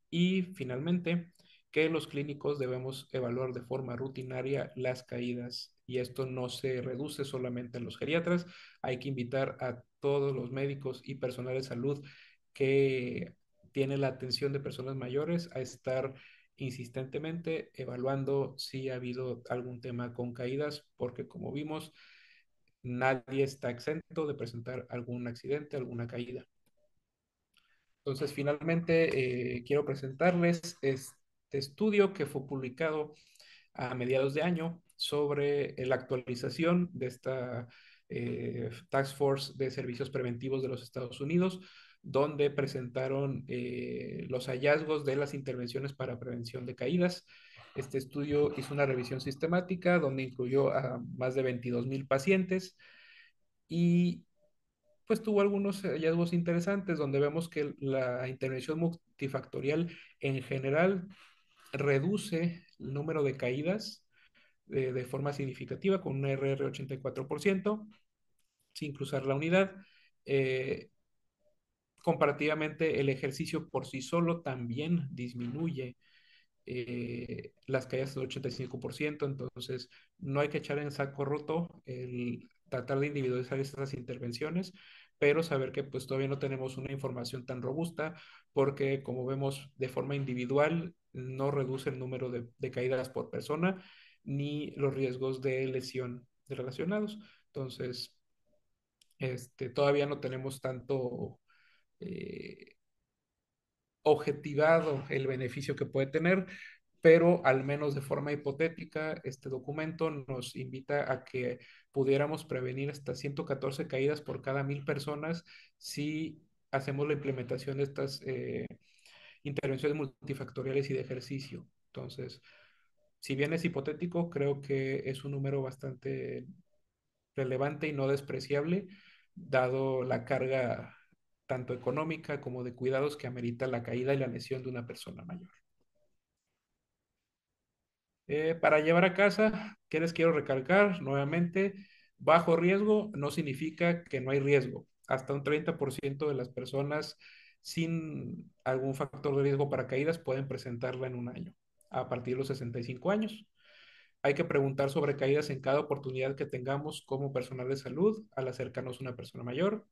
[SPEAKER 2] Y finalmente, que los clínicos debemos evaluar de forma rutinaria las caídas. Y esto no se reduce solamente a los geriatras, hay que invitar a todos los médicos y personal de salud que tiene la atención de personas mayores a estar insistentemente evaluando si ha habido algún tema con caídas, porque como vimos, nadie está exento de presentar algún accidente, alguna caída. Entonces, finalmente, quiero presentarles este estudio que fue publicado a mediados de año sobre la actualización de esta Task Force de Servicios Preventivos de los Estados Unidos, donde presentaron los hallazgos de las intervenciones para prevención de caídas. Este estudio hizo una revisión sistemática donde incluyó a más de 22,000 pacientes y pues tuvo algunos hallazgos interesantes donde vemos que la intervención multifactorial en general reduce el número de caídas de forma significativa con un RR 84% sin cruzar la unidad. Eh, Comparativamente, el ejercicio por sí solo también disminuye las caídas del 85%, entonces no hay que echar en saco roto el tratar de individualizar estas intervenciones, pero saber que pues todavía no tenemos una información tan robusta porque como vemos de forma individual no reduce el número de caídas por persona ni los riesgos de lesión relacionados. Entonces, todavía no tenemos tanto objetivado el beneficio que puede tener, pero al menos de forma hipotética, este documento nos invita a que pudiéramos prevenir hasta 114 caídas por cada 1.000 personas si hacemos la implementación de estas intervenciones multifactoriales y de ejercicio. Entonces, si bien es hipotético, creo que es un número bastante relevante y no despreciable, dado la carga tanto económica como de cuidados que amerita la caída y la lesión de una persona mayor. Para llevar a casa, ¿qué les quiero recalcar? Nuevamente, bajo riesgo no significa que no hay riesgo. Hasta un 30% de las personas sin algún factor de riesgo para caídas pueden presentarla en un año, a partir de los 65 años. Hay que preguntar sobre caídas en cada oportunidad que tengamos como personal de salud al acercarnos a una persona mayor.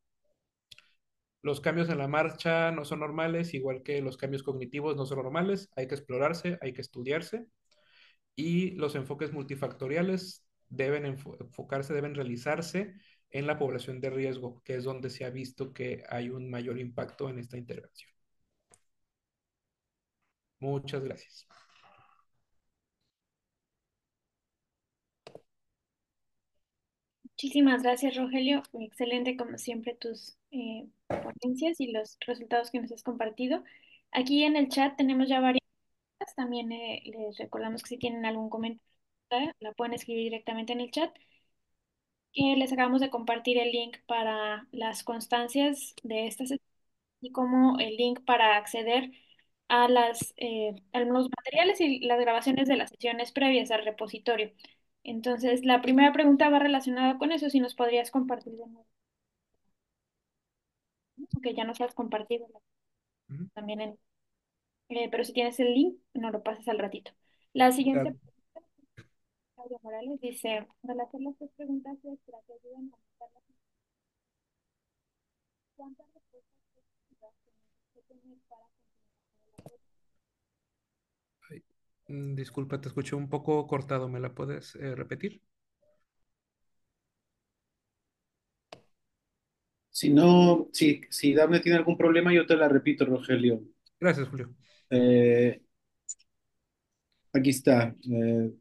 [SPEAKER 2] Los cambios en la marcha no son normales, igual que los cambios cognitivos no son normales. Hay que explorarse, hay que estudiarse y los enfoques multifactoriales deben enfocarse, deben realizarse en la población de riesgo, que es donde se ha visto que hay un mayor impacto en esta intervención. Muchas gracias.
[SPEAKER 1] Muchísimas gracias, Rogelio. Fue excelente, como siempre, tus ponencias y los resultados que nos has compartido. Aquí en el chat tenemos ya varias. También les recordamos que si tienen algún comentario, la pueden escribir directamente en el chat. Les acabamos de compartir el link para las constancias de esta sesión y como el link para acceder a los materiales y las grabaciones de las sesiones previas al repositorio. Entonces, la primera pregunta va relacionada con eso, si nos podrías compartir de nuevo, ¿no? Que ya nos has compartido
[SPEAKER 2] Ujú.
[SPEAKER 1] también pero si tienes el link, no lo pases al ratito. La siguiente
[SPEAKER 2] Claro.
[SPEAKER 1] pregunta, Claudia Morales, dice, al hacer las tres preguntas extra que ayudan a aumentar la ¿cuántas respuestas positivas tenemos que tener para continuar con el algoritmo?
[SPEAKER 2] Ay, disculpa, te escuché un poco cortado. ¿Me la puedes repetir?
[SPEAKER 3] Si no, si Dafne tiene algún problema, yo te la repito, Rogelio.
[SPEAKER 2] Gracias, Julio.
[SPEAKER 3] Eh, Aquí está,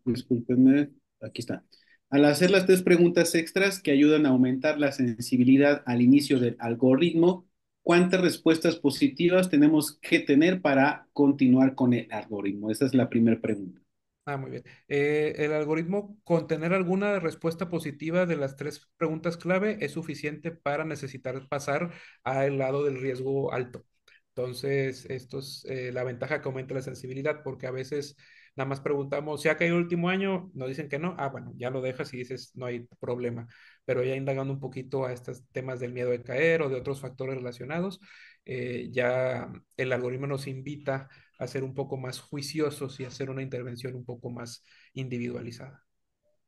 [SPEAKER 3] discúlpenme, aquí está. Al hacer las tres preguntas extras que ayudan a aumentar la sensibilidad al inicio del algoritmo, ¿cuántas respuestas positivas tenemos que tener para continuar con el algoritmo? Esa es la primera pregunta.
[SPEAKER 2] Ah, muy bien. El algoritmo con tener alguna respuesta positiva de las tres preguntas clave es suficiente para necesitar pasar al lado del riesgo alto. Entonces, esto es la ventaja que aumenta la sensibilidad, porque a veces nada más preguntamos, ¿se ha caído el último año? Nos dicen que no. Ah, bueno, ya lo dejas y dices, no hay problema. Pero ya indagando un poquito a estos temas del miedo de caer o de otros factores relacionados, ya el algoritmo nos invita a ser un poco más juiciosos y hacer una intervención un poco más individualizada.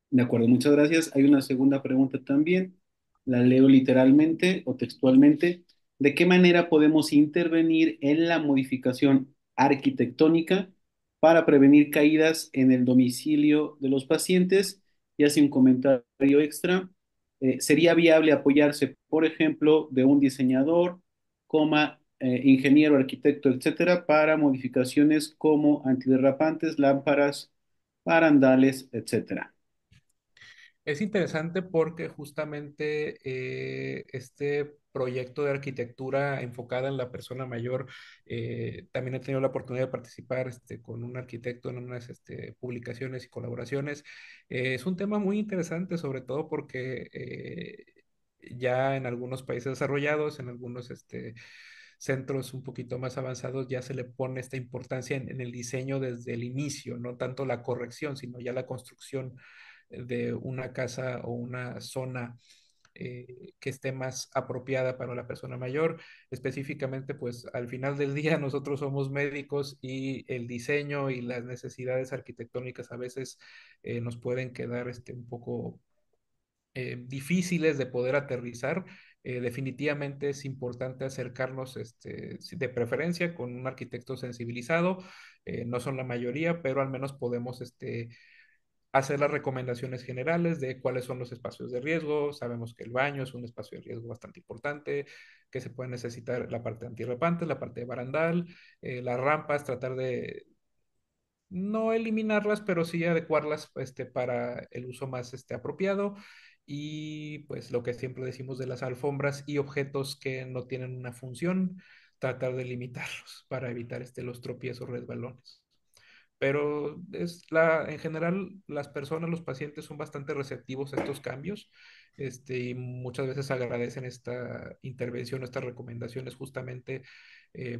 [SPEAKER 3] De acuerdo, muchas gracias. Hay una segunda pregunta también. La leo literalmente o textualmente. ¿De qué manera podemos intervenir en la modificación arquitectónica para prevenir caídas en el domicilio de los pacientes? Y hace un comentario extra. ¿Sería viable apoyarse, por ejemplo, de un diseñador, ingeniero, arquitecto, etcétera, para modificaciones como antiderrapantes, lámparas, barandales, etcétera?
[SPEAKER 2] Es interesante porque justamente este proyecto de arquitectura enfocada en la persona mayor, también he tenido la oportunidad de participar con un arquitecto en unas publicaciones y colaboraciones. Es un tema muy interesante, sobre todo porque ya en algunos países desarrollados, en algunos centros un poquito más avanzados, ya se le pone esta importancia en el diseño desde el inicio, no tanto la corrección, sino ya la construcción de una casa o una zona que esté más apropiada para la persona mayor. Específicamente, pues al final del día nosotros somos médicos y el diseño y las necesidades arquitectónicas a veces nos pueden quedar un poco difíciles de poder aterrizar. Definitivamente es importante acercarnos de preferencia con un arquitecto sensibilizado. No son la mayoría, pero al menos podemos hacer las recomendaciones generales de cuáles son los espacios de riesgo. Sabemos que el baño es un espacio de riesgo bastante importante, que se puede necesitar la parte antirrepante, la parte de barandal, las rampas, tratar de no eliminarlas, pero sí adecuarlas para el uso más apropiado. Y pues lo que siempre decimos de las alfombras y objetos que no tienen una función, tratar de limitarlos para evitar los tropiezos o resbalones. Pero en general las personas, los pacientes son bastante receptivos a estos cambios, y muchas veces agradecen esta intervención, estas recomendaciones justamente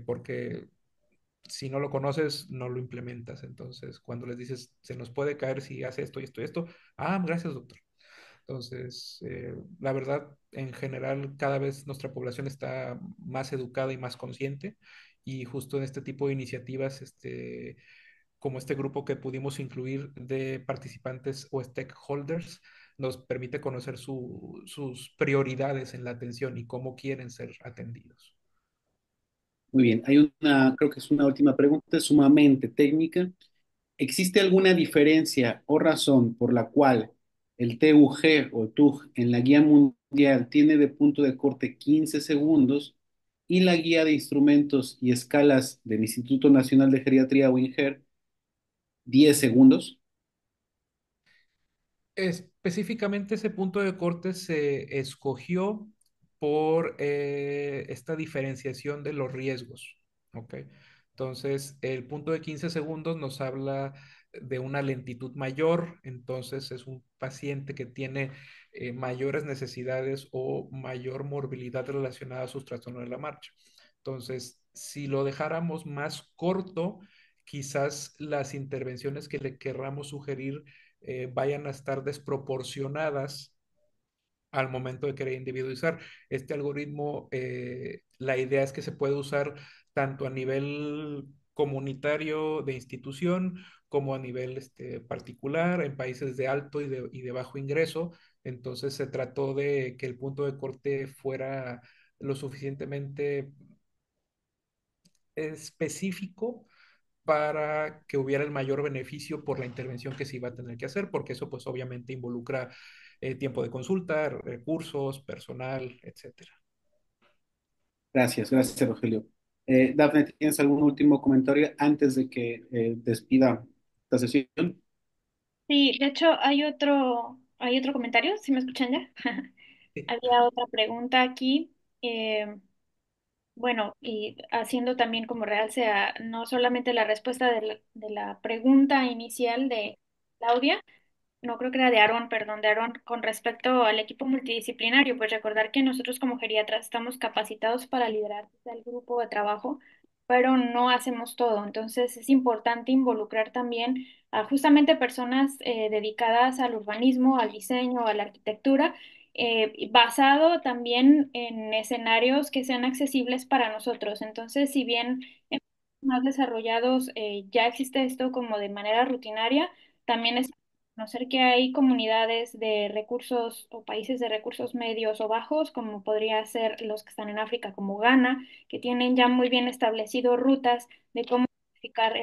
[SPEAKER 2] porque si no lo conoces, no lo implementas. Entonces, cuando les dices, se nos puede caer si hace esto y esto y esto, gracias, doctor. Entonces, la verdad, en general, cada vez nuestra población está más educada y más consciente, y justo en este tipo de iniciativas, como este grupo que pudimos incluir de participantes o stakeholders, nos permite conocer sus prioridades en la atención y cómo quieren ser atendidos.
[SPEAKER 3] Muy bien, creo que es una última pregunta, sumamente técnica. ¿Existe alguna diferencia o razón por la cual el TUG o TUG en la guía mundial tiene de punto de corte 15 segundos y la guía de instrumentos y escalas del Instituto Nacional de Geriatría o INGER 10 segundos?
[SPEAKER 2] Específicamente ese punto de corte se escogió por esta diferenciación de los riesgos, ¿ok? Entonces, el punto de 15 segundos nos habla de una lentitud mayor, entonces es un paciente que tiene mayores necesidades o mayor morbilidad relacionada a sus trastornos de la marcha. Entonces, si lo dejáramos más corto, quizás las intervenciones que le querramos sugerir vayan a estar desproporcionadas al momento de querer individualizar. Este algoritmo, la idea es que se puede usar tanto a nivel comunitario de institución como a nivel particular en países de alto y de bajo ingreso. Entonces se trató de que el punto de corte fuera lo suficientemente específico para que hubiera el mayor beneficio por la intervención que se iba a tener que hacer, porque eso pues obviamente involucra tiempo de consulta, recursos, personal, etcétera.
[SPEAKER 3] Gracias, gracias, Rogelio. Dafne, ¿tienes algún último comentario antes de que despida esta sesión?
[SPEAKER 1] Sí, de hecho hay otro comentario, ¿sí me escuchan ya?
[SPEAKER 2] Sí.
[SPEAKER 1] Había otra pregunta aquí. eh, bueno, y haciendo también como realce a no solamente la respuesta de la pregunta inicial de Claudia, no creo que era de Aarón, perdón, de Aarón, con respecto al equipo multidisciplinario, pues recordar que nosotros como geriatras estamos capacitados para liderar el grupo de trabajo, pero no hacemos todo. Entonces es importante involucrar también a justamente personas dedicadas al urbanismo, al diseño, a la arquitectura, basado también en escenarios que sean accesibles para nosotros. Entonces, si bien en más desarrollados ya existe esto como de manera rutinaria, también es conocer que hay comunidades de recursos o países de recursos medios o bajos, como podría ser los que están en África, como Ghana, que tienen ya muy bien establecido rutas de cómo modificar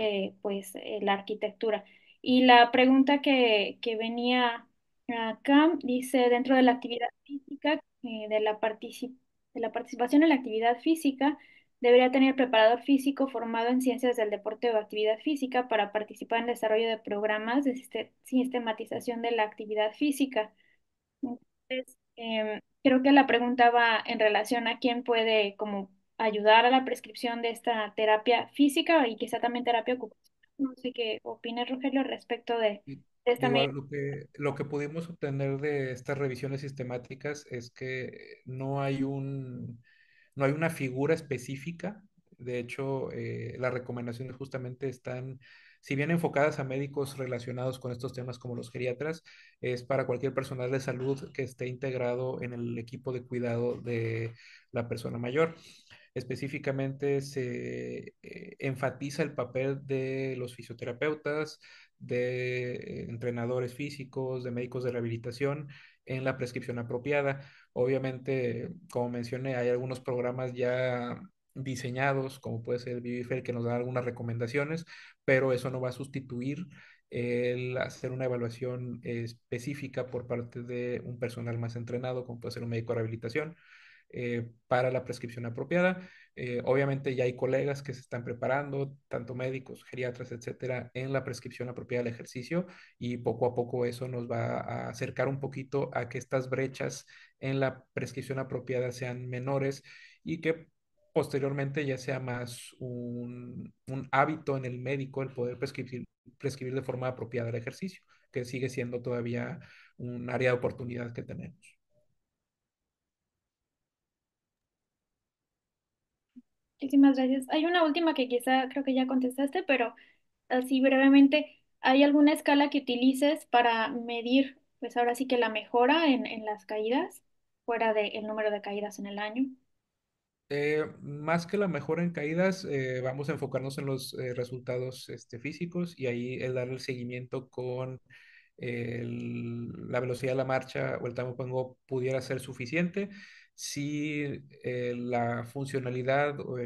[SPEAKER 1] la arquitectura. Y la pregunta que venía acá dice, dentro de la actividad física, de la participación en la actividad física, debería tener preparador físico formado en ciencias del deporte o actividad física para participar en el desarrollo de programas de sistematización de la actividad física. Entonces, creo que la pregunta va en relación a quién puede como ayudar a la prescripción de esta terapia física y quizá también terapia ocupacional. No sé qué opina Rogelio respecto
[SPEAKER 2] Y
[SPEAKER 1] de esta
[SPEAKER 2] digo,
[SPEAKER 1] medida.
[SPEAKER 2] lo que pudimos obtener de estas revisiones sistemáticas es que no hay una figura específica. De hecho, las recomendaciones justamente están, si bien enfocadas a médicos relacionados con estos temas como los geriatras, es para cualquier personal de salud que esté integrado en el equipo de cuidado de la persona mayor. Específicamente se enfatiza el papel de los fisioterapeutas, de entrenadores físicos, de médicos de rehabilitación en la prescripción apropiada. Obviamente, como mencioné, hay algunos programas ya diseñados, como puede ser el Vivifel, que nos da algunas recomendaciones, pero eso no va a sustituir el hacer una evaluación específica por parte de un personal más entrenado, como puede ser un médico de rehabilitación, para la prescripción apropiada. Obviamente ya hay colegas que se están preparando, tanto médicos, geriatras, etcétera, en la prescripción apropiada del ejercicio y poco a poco eso nos va a acercar un poquito a que estas brechas en la prescripción apropiada sean menores y que posteriormente ya sea más un hábito en el médico el poder prescribir de forma apropiada el ejercicio, que sigue siendo todavía un área de oportunidad que tenemos.
[SPEAKER 1] Muchísimas gracias. Hay una última que quizá creo que ya contestaste, pero así brevemente, ¿hay alguna escala que utilices para medir, pues ahora sí que la mejora en las caídas, fuera del número de caídas en el año?
[SPEAKER 2] Más que la mejora en caídas, vamos a enfocarnos en los resultados físicos y ahí el dar el seguimiento con la velocidad de la marcha o el tiempo pudiera ser suficiente. Si la funcionalidad o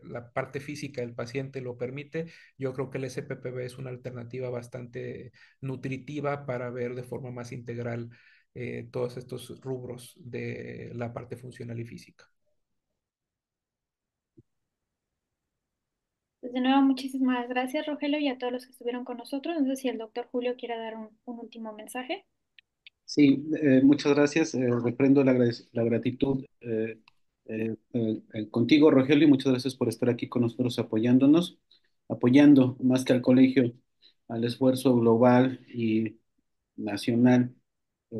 [SPEAKER 2] la parte física del paciente lo permite, yo creo que el SPPB es una alternativa bastante nutritiva para ver de forma más integral todos estos rubros de la parte funcional y física.
[SPEAKER 1] Pues de nuevo, muchísimas gracias, Rogelio, y a todos los que estuvieron con nosotros. No sé si el doctor Julio quiere dar un último mensaje.
[SPEAKER 3] Sí, muchas gracias. Reprendo la gratitud contigo, Rogelio, y muchas gracias por estar aquí con nosotros apoyándonos, apoyando más que al colegio, al esfuerzo global y nacional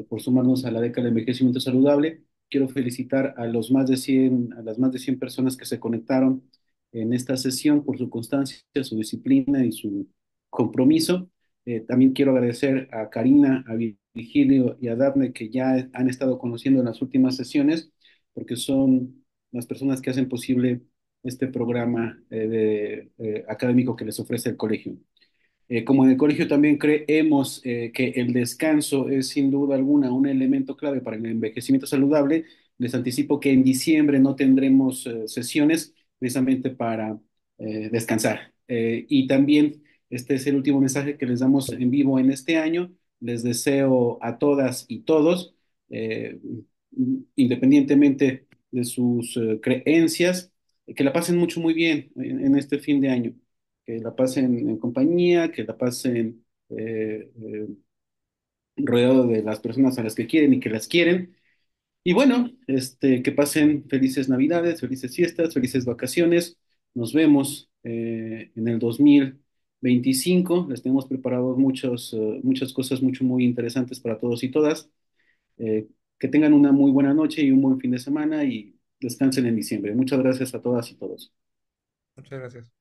[SPEAKER 3] por sumarnos a la década de envejecimiento saludable. Quiero felicitar a a las más de 100 personas que se conectaron en esta sesión por su constancia, su disciplina y su compromiso. También quiero agradecer a Karina, a Virgilio y a Daphne que ya han estado conociendo en las últimas sesiones, porque son las personas que hacen posible este programa académico que les ofrece el colegio. Como en el colegio también creemos que el descanso es sin duda alguna un elemento clave para el envejecimiento saludable, les anticipo que en diciembre no tendremos sesiones precisamente para descansar. Y también este es el último mensaje que les damos en vivo en este año. Les deseo a todas y todos, eh, independientemente de sus creencias, que la pasen mucho muy bien en este fin de año, que la pasen en compañía, que la pasen rodeado de las personas a las que quieren y que las quieren. Y bueno, que pasen felices Navidades, felices fiestas, felices vacaciones. Nos vemos en el 2025. Les tenemos preparados muchas cosas muy interesantes para todos y todas. Eh, que tengan una muy buena noche y un buen fin de semana y descansen en diciembre. Muchas gracias a todas y todos.
[SPEAKER 2] Muchas gracias.